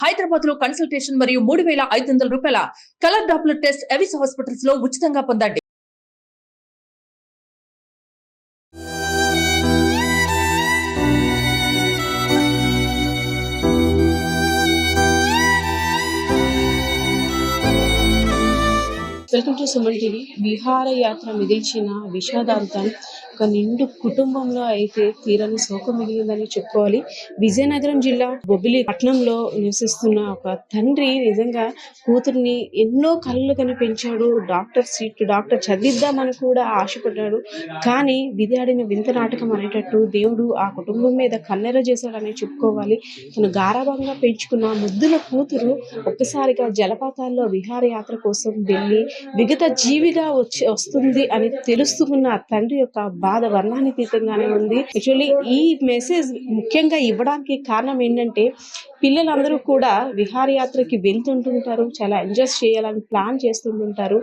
హైదరాబాద్ లో కన్సల్టేషన్ మరియు 3,500 రూపాయల colour Doppler test Avis hospitals లో ఉచితంగా పొందండి. Welcome to Suman TV. విహారయాత్ర మిగిల్చిన విషాదాంతం ఒక నిండు కుటుంబంలో అయితే తీరని శోకం మిగిలిందని చెప్పుకోవాలి. విజయనగరం జిల్లా బొబ్బిలి పట్టణంలో నివసిస్తున్న ఒక తండ్రి నిజంగా కూతుర్ని ఎన్నో కళ్ళు కని పెంచాడు. డాక్టర్ చదివిద్దామని కూడా ఆశపడ్డాడు. కానీ విధి ఆడిన వింత నాటకం అనేటట్టు దేవుడు ఆ కుటుంబం మీద కన్నెర చేశాడని చెప్పుకోవాలి. తను గారాభంగా పెంచుకున్న ముద్దుల కూతురు ఒక్కసారిగా జలపాతాల్లో విహారయాత్ర కోసం వెళ్ళి విగత జీవిగా వస్తుంది అని తెలుసుకున్న తండ్రి యొక్క బాధ వర్ణాతీతంగానే ఉంది. యాక్చువల్లీ ఈ మెసేజ్ ముఖ్యంగా ఇవ్వడానికి కారణం ఏంటంటే, పిల్లలందరూ కూడా విహారయాత్రకి వెళ్తుంటుంటారు, చాలా ఎంజాయ్ చేయాలని ప్లాన్ చేస్తుంటారు.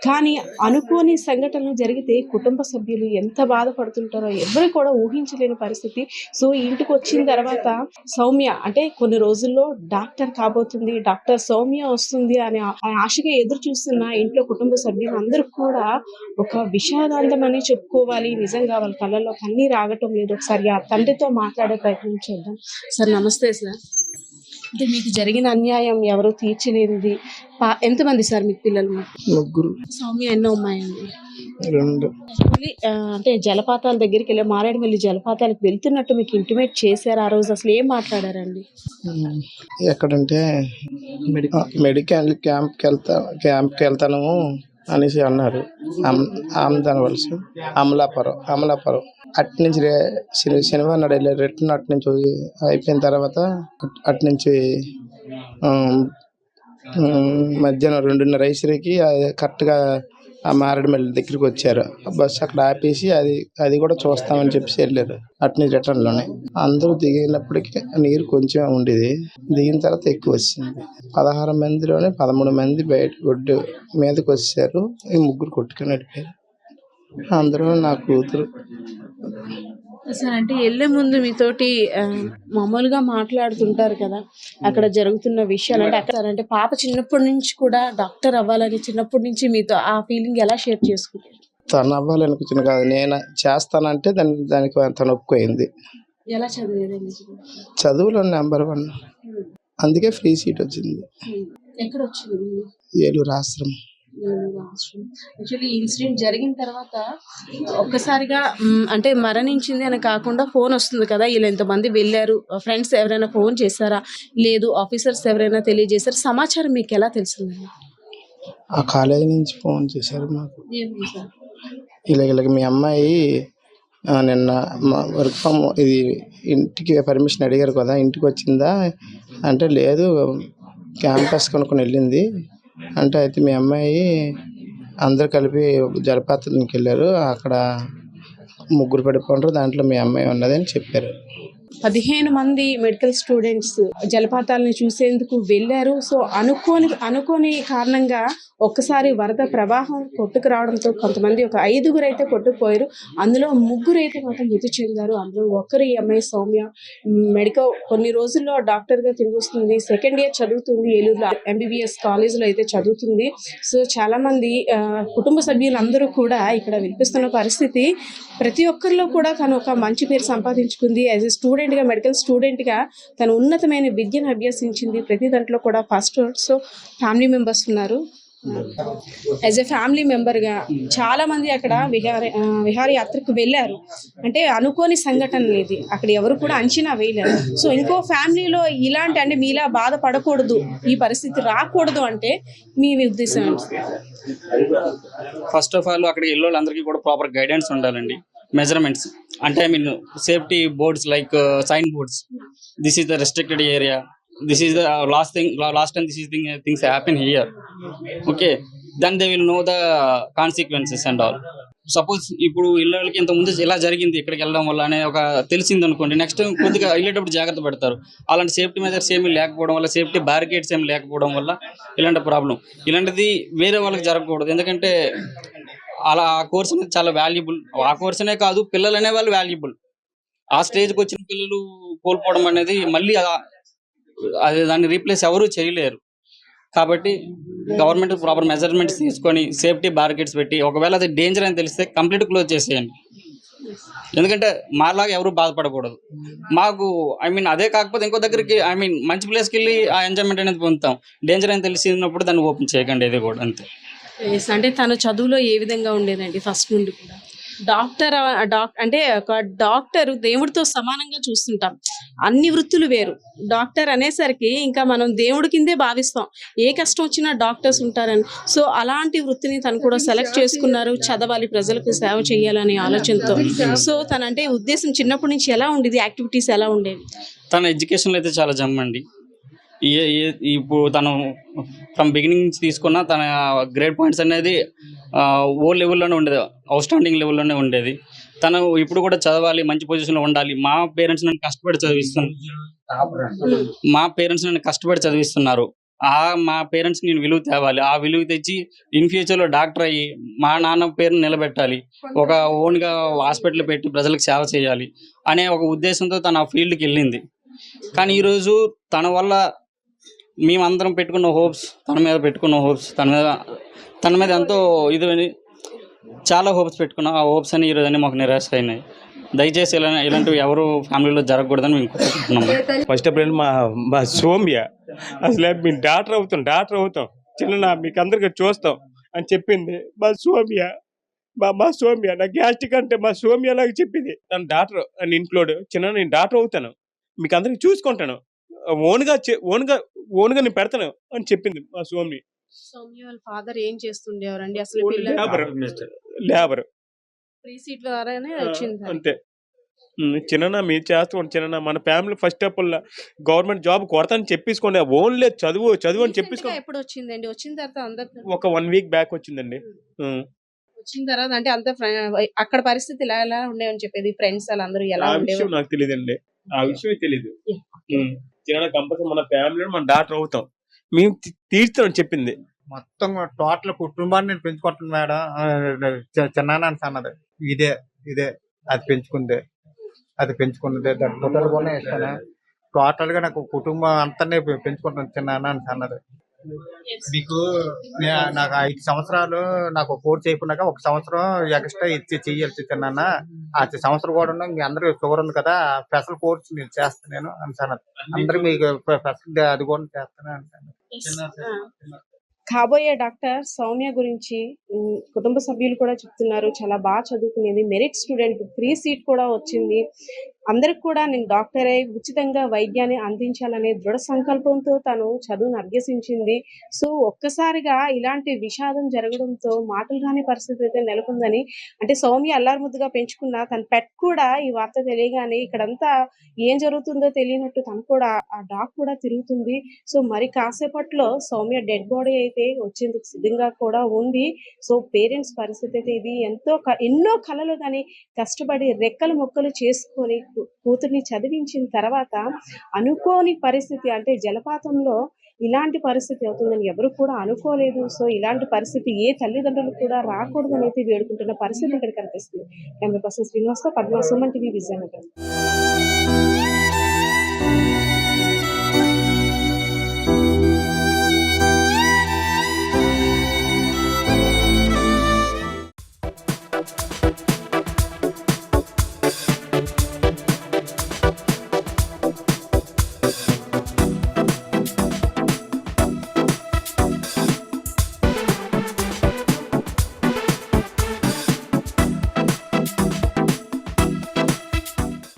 కానీ అనుకోని సంఘటనలు జరిగితే కుటుంబ సభ్యులు ఎంత బాధపడుతుంటారో ఎవరు కూడా ఊహించలేని పరిస్థితి. సో ఇంటికి వచ్చిన తర్వాత సౌమ్య అంటే కొన్ని రోజుల్లో డాక్టర్ కాబోతుంది, డాక్టర్ సౌమ్య వస్తుంది అని ఆశగా ఎదురు చూస్తున్న ఇంట్లో కుటుంబ సభ్యులు అందరూ కూడా ఒక విషాదాంతం అని చెప్పుకోవాలి. నిజంగా వాళ్ళ కళ్ళల్లో కన్నీరు ఆగటం లేదు. ఒకసారి ఆ తండ్రితో మాట్లాడే ప్రయత్నం చేద్దాం. సార్ నమస్తే సార్. అంటే మీకు జరిగిన అన్యాయం ఎవరు తీర్చలేనిది. ఎంతమంది సార్ మీకు పిల్లలు? ముగ్గురు. సౌమ్య ఎన్నో అమ్మాయండి? 2. అంటే జలపాతాల దగ్గరికి వెళ్ళి మారేడుమిల్లి జలపాతాలకు వెళ్తున్నట్టు మీకు ఇంటిమేట్ చేశారు. ఆ రోజు అసలు ఏం మాట్లాడారండి? ఎక్కడంటే మెడికల్ క్యాంప్కి వెళ్తాను అనేసి అన్నారు. ఆమ్దాన్ వలస అమలాపురం అటు నుంచి శనివారం నాడు వెళ్ళారు. రిటర్న్ అటు నుంచి అయిపోయిన తర్వాత అటు నుంచి మధ్యాహ్నం 2:30 అయ్యేసరికి కరెక్ట్గా ఆ మారేడుమిల్లి దగ్గరికి వచ్చారు. బస్సు అక్కడ ఆపేసి అది కూడా చూస్తామని చెప్పేసి వెళ్ళారు. అటు నుంచి రిటర్న్లోనే అందరూ దిగినప్పటికీ నీరు కొంచెం ఉండేది. దిగిన తర్వాత ఎక్కువ వచ్చింది. 16 మందిలోనే 13 మంది బయట ఒడ్డు మీదకి వచ్చారు. ఈ ముగ్గురు కొట్టుకుని వెళ్ళిపోయారు. అందరూ నా కూతురు. సార్ అంటే వెళ్ళే ముందు మీతోటి మామూలుగా మాట్లాడుతుంటారు కదా, అక్కడ జరుగుతున్న విషయాలు అంటే అక్కడ అంటే పాప చిన్నప్పటి నుంచి కూడా డాక్టర్ అవ్వాలని చిన్నప్పటి నుంచి మీతో ఆ ఫీలింగ్ ఎలా షేర్ చేసుకుంటారు? తను అవ్వాలనిపించింది కాదు, నేను చేస్తానంటే దానికి తను ఒప్పుకోయింది. ఎలా చదివేది? చదువులో నెంబర్ 1. అందుకే ఫ్రీ సీట్ వచ్చింది. ఎక్కడ వచ్చింది? ఏలూరు ఆశ్రమం. యాక్చువల్లీ ఇన్సిడెంట్ జరిగిన తర్వాత ఒక్కసారిగా అంటే మరణించింది అని కాకుండా ఫోన్ వస్తుంది కదా, వీళ్ళు ఎంతమంది వెళ్ళారు, ఫ్రెండ్స్ ఎవరైనా ఫోన్ చేశారా, లేదు ఆఫీసర్స్ ఎవరైనా తెలియజేశారు, సమాచారం మీకు ఎలా తెలిసింది? ఆ కాలేజీ నుంచి ఫోన్ చేశారు మాకు. ఇలాగ మీ అమ్మాయి నిన్న వర్క్ ఫ్రమ్ ఇది ఇంటికి పర్మిషన్ అడిగారు కదా, ఇంటికి వచ్చిందా అంటే లేదు క్యాంపస్ కొనుక్కొని వెళ్ళింది అంటే, అయితే మీ అమ్మాయి అందరు కలిపి జలపాతానికి వెళ్ళారు, అక్కడ ముగ్గురు పడిపోంటారు, దాంట్లో మీ అమ్మాయి ఉన్నది అని చెప్పారు. 15 మంది మెడికల్ స్టూడెంట్స్ జలపాతాలను చూసేందుకు వెళ్ళారు. సో అనుకోని కారణంగా ఒక్కసారి వరద ప్రవాహం కొట్టుకు రావడంతో కొంతమంది ఒక 5గురు అయితే కొట్టుకుపోయారు. అందులో 3 అయితే మాత్రం మృతి చెందారు. అందులో ఒకరు ఈ అమ్మాయి సౌమ్య. మెడికల్ కొన్ని రోజుల్లో డాక్టర్గా తిరిగి వస్తుంది. 2nd ఇయర్ చదువుతుంది. ఏలూరులో MBBS కాలేజీలో అయితే చదువుతుంది. సో చాలా మంది కుటుంబ సభ్యులందరూ కూడా ఇక్కడ వినిపిస్తున్న పరిస్థితి. ప్రతి ఒక్కరిలో కూడా తను ఒక మంచి పేరు సంపాదించుకుంది. యాజ్ ఎ స్టూడెంట్గా, మెడికల్ స్టూడెంట్గా తను ఉన్నతమైన విద్యను అభ్యసించింది. ప్రతి దాంట్లో కూడా ఫస్ట్. సో ఫ్యామిలీ మెంబర్స్ ఉన్నారు. యాజ్ ఎ ఫ్యామిలీ మెంబర్గా చాలా మంది అక్కడ విహారయాత్రకు వెళ్ళారు. అంటే అనుకోని సంఘటన ఇది, అక్కడ ఎవరు కూడా అంచనా వేయలేరు. సో ఇంకో ఫ్యామిలీలో ఇలాంటి అంటే మీలా బాధపడకూడదు, ఈ పరిస్థితి రాకూడదు అంటే మీ ఉద్దేశం ఏంటి? ఫస్ట్ ఆఫ్ ఆల్ అక్కడికి వెళ్ళే వాళ్ళందరికీ కూడా ప్రాపర్ గైడెన్స్ ఉండాలండి. మెజర్మెంట్స్ అంటే safety boards like sign boards, this is the restricted area, this is the last time this is things happen here, okay, then they will know the consequences and all. Suppose ఇప్పుడు ఇళ్ళకి ఇంత ముందు ఇలా జరిగింది ఇక్కడికి వెళ్ళడం వల్ల అనే ఒక తెలిసింది అనుకోండి, నెక్స్ట్ టైం కొద్దిగా వెళ్ళేటప్పుడు జాగ్రత్త పడతారు. అలాంటి సేఫ్టీ మెజర్స్ ఏమీ లేకపోవడం వల్ల, సేఫ్టీ బ్యారికేడ్స్ ఏమి లేకపోవడం వల్ల ఇలాంటి ప్రాబ్లం. ఇలాంటిది వేరే వాళ్ళకి జరగకూడదు. ఎందుకంటే అలా ఆ కోర్స్ అనేది చాలా వాల్యుబుల్. ఆ కోర్స్ అనే కాదు, పిల్లలు అనేవాళ్ళు వాల్యుబుల్. ఆ స్టేజ్కి వచ్చిన పిల్లలు కోల్పోవడం అనేది మళ్ళీ అది దాన్ని రీప్లేస్ ఎవరు చేయలేరు. కాబట్టి గవర్నమెంట్ ప్రాపర్ మెజర్మెంట్స్ తీసుకొని సేఫ్టీ బార్కెట్స్ పెట్టి ఒకవేళ అది డేంజర్ అని తెలిస్తే కంప్లీట్ క్లోజ్ చేసేయండి. ఎందుకంటే మాలాగా ఎవరు బాధపడకూడదు. మాకు అదే కాకపోతే ఇంకో దగ్గరికి మంచి ప్లేస్కి వెళ్ళి ఆ ఎంజాయ్మెంట్ అనేది పొందుతాం. డేంజర్ అని తెలిసినప్పుడు దాన్ని ఓపెన్ చేయకండి, ఇది కూడా అంతే. Yes, అంటే తన చదువులో ఏ విధంగా ఉండేదండి ఫస్ట్ నుండి కూడా? డాక్టర్ అంటే ఒక డాక్టర్ దేవుడితో సమానంగా చూస్తుంటాం. అన్ని వృత్తులు వేరు. డాక్టర్ అనేసరికి ఇంకా మనం దేవుడి కిందే భావిస్తాం. ఏ కష్టం వచ్చినా డాక్టర్స్ ఉంటారని. సో అలాంటి వృత్తిని తను కూడా సెలెక్ట్ చేసుకున్నారు. చదవాలి, ప్రజలకు సేవ చేయాలనే ఆలోచనతో. సో తనంటే ఉద్దేశం చిన్నప్పటి నుంచి ఎలా ఉండేది? యాక్టివిటీస్ ఎలా ఉండేవి? తన ఎడ్యుకేషన్లో అయితే చాలా జమ్మండి. ఇప్పుడు తను ఫ్రమ్ బిగినింగ్ నుంచి తీసుకున్న తన గ్రేడ్ పాయింట్స్ అనేది ఓ లెవెల్లోనే ఉండేది, అవుట్ స్టాండింగ్ లెవెల్లోనే ఉండేది. తను ఇప్పుడు కూడా చదవాలి, మంచి పొజిషన్లో ఉండాలి. మా పేరెంట్స్ నన్ను కష్టపడి చదివిస్తున్నారు. మా పేరెంట్స్ నేను విలువ తేవాలి. ఆ విలువ తెచ్చి ఇన్ ఫ్యూచర్లో డాక్టర్ అయ్యి మా నాన్న పేరుని నిలబెట్టాలి, ఒక ఓన్గా హాస్పిటల్ పెట్టి ప్రజలకు సేవ చేయాలి అనే ఒక ఉద్దేశంతో తను ఆ ఫీల్డ్కి వెళ్ళింది. కానీ ఈరోజు తన వల్ల మేమందరం పెట్టుకున్న హోప్స్, తన మీద ఎంతో ఇది చాలా హోప్స్ పెట్టుకున్నాం. ఆ హోప్స్ అని ఈరోజు అన్ని మాకు నిరాశ అయినాయి. దయచేసి ఇలాంటివి ఎవరు ఫ్యామిలీలో జరగకూడదని మేము కోరుకుంటున్నాము. ఫస్ట్ ఆఫ్ ఆల్ మా సౌమ్య అసలు మేము డాక్టర్ అవుతాం చిన్న మీకు అందరికీ చూస్తాం అని చెప్పింది మా సౌమ్య నా గ్యాస్ట్రిక్ అంటే మా సౌమ్య లాగా చెప్పింది. తను డాక్టర్ అని ఇంక్లూడ్ నేను డాక్టర్ అవుతాను, మీకు అందరికి చూసుకుంటాను, ఓన్గా నేను పెడతాను అని చెప్పింది మా సౌమ్య. సౌమ్య వాళ్ళ ఫాదర్ ఏం చేస్తుండేవారండి? అసలు లేబర్ ఫ్రీ సీట్ ద్వారానే వచ్చింది అంతే. చిన్న మీరు చేస్తాం చిన్న మన family first of all government job కొడతాను చెప్పేసుకోండి. ఓన్లీ చదువు అని చెప్పేసుకోండి. ఎప్పుడు వచ్చిందండి? వచ్చిన తర్వాత అందరు ఒక 1 వీక్ బ్యాక్ వచ్చిందండి. వచ్చిన తర్వాత అంటే అంత అక్కడ పరిస్థితి ఎలా ఉండేవని చెప్పేది, ఫ్రెండ్స్ వాళ్ళందరూ ఎలా ఉండేవారు? నాకు తెలియదండి, ఆ విషయమే తెలీదు. చిన్న కంపల్సరీ మన ఫ్యామిలీలో మన డాక్టర్ అవుతాం, మేము తీర్చామని చెప్పింది. మొత్తం టోటల్ కుటుంబాన్ని నేను పెంచుకుంటున్నాను మేడం. చిన్నాన్న అన్నది ఇదే అది పెంచుకున్నదే దాని టోటల్ కూడా ఇస్తాను. టోటల్ గా నాకు కుటుంబం అంతా పెంచుకుంటున్నాను చిన్నాన్న అన్నది. మీకు నాకు 5 సంవత్సరాలు నాకు కోర్స్ అయిపోయినాక 1 సంవత్సరం ఎక్స్ట్రా చెయ్యాలి చిన్నాన్న. ఆ సంవత్సరం కూడా మీ అందరూ షుగర్ ఉంది కదా, స్పెషల్ కోర్స్ నేను చేస్తాను నేను అంటాను. అందరూ మీకు స్పెషల్ అది కూడా చేస్తాను అంటాను. కాబోయే డాక్టర్ సౌమ్య గురించి కుటుంబ సభ్యులు కూడా చెప్తున్నారు. చాలా బాగా చదువుకునేది, మెరిట్ స్టూడెంట్, ఫ్రీ సీట్ కూడా వచ్చింది. అందరికి కూడా నేను డాక్టర్ అయి ఉచితంగా వైద్యాన్ని అందించాలనే దృఢ సంకల్పంతో తను చదువును అభ్యసించింది. సో ఒక్కసారిగా ఇలాంటి విషాదం జరగడంతో మాటలు రాని పరిస్థితి అయితే నెలకొందని, అంటే సౌమ్య అల్లారు ముద్దుగా పెంచుకున్న తన పెట్ కూడా ఈ వార్త తెలియగానే ఇక్కడంతా ఏం జరుగుతుందో తెలియనట్టు తను కూడా ఆ డాగ్ కూడా తిరుగుతుంది. సో మరి కాసేపట్లో సౌమ్య డెడ్ బాడీ అయితే వచ్చేందుకు సిద్ధంగా కూడా ఉంది. సో పేరెంట్స్ పరిస్థితి అయితే ఇది ఎన్నో కలలు కానీ కష్టపడి రెక్కలు మొక్కలు చేసుకొని కూతుర్ని చదివించిన తర్వాత అనుకోని పరిస్థితి, అంటే జలపాతంలో ఇలాంటి పరిస్థితి అవుతుందని ఎవరు కూడా అనుకోలేదు. సో ఇలాంటి పరిస్థితి ఏ తల్లిదండ్రులు కూడా రాకూడదని అయితే వేడుకుంటున్న పరిస్థితి ఇక్కడ కనిపిస్తుంది. కెమెరా పర్సన్ శ్రీనివాస్తో పద్మా, సుమన్ టీవీ, విజయనగరం.